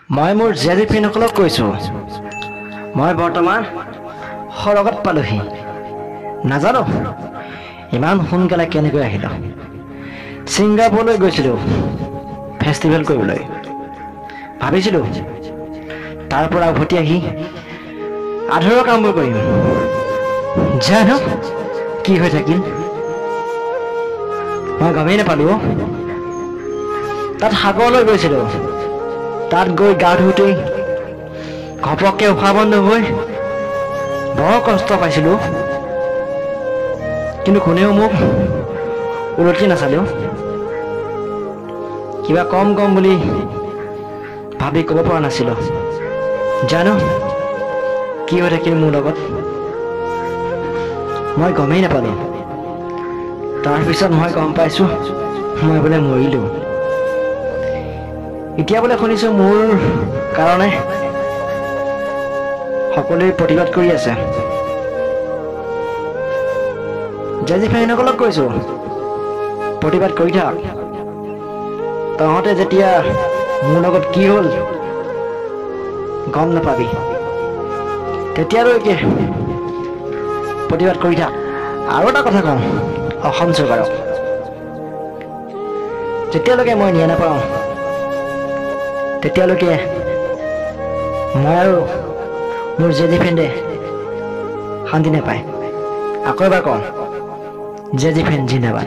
মই মোৰ জেজি ফ্ৰেণ্ডসকলক কৈছোঁ মই বৰ্তমান সৰগত পালোহি নাজানো ইমান সোনকালে কেনেকৈ আহিলোঁ ছিংগাপুৰলৈ গৈছিলোঁ ফেষ্টিভেল কৰিবলৈ ভাবিছিলোঁ তাৰ পৰা উভতি আহি আধৰুৱা কামবোৰ কৰিম জানো কি হৈ থাকিল মই গমেই নাপালোঁ তাত সাগৰলৈ গৈছিলোঁ তাত গৈ গা ধুওঁতেই ঘপককৈ উশাহ বন্ধ হৈ বৰ কষ্ট পাইছিলোঁ কিন্তু কোনেও মোক উলটি নাচালেও কিবা কম বুলি ভাবি ক'ব পৰা নাছিলোঁ জানো কি হৈ থাকিল মোৰ লগত মই গমেই নাপালোঁ তাৰপিছত মই গম পাইছোঁ মই বোলে মৰিলোঁ এতিয়া বোলে শুনিছোঁ মোৰ কাৰণে সকলোৱে প্ৰতিবাদ কৰি আছে জেজি ফ্ৰেণ্ডসকলক কৈছোঁ প্ৰতিবাদ কৰি থাক তহঁতে যেতিয়া মোৰ লগত কি হ'ল গম নাপাবি তেতিয়ালৈকে প্ৰতিবাদ কৰি থাক আৰু এটা কথা কওঁ অসম চৰকাৰক যেতিয়ালৈকে মই নিয়া নাপাওঁ তেতিয়ালৈকে মই আৰু মোৰ জেজি ফ্ৰেণ্ডে শান্তি নাপায় আকৌ এবাৰ কওঁ জেজি ফ্ৰেণ্ড জিন্দাবাদ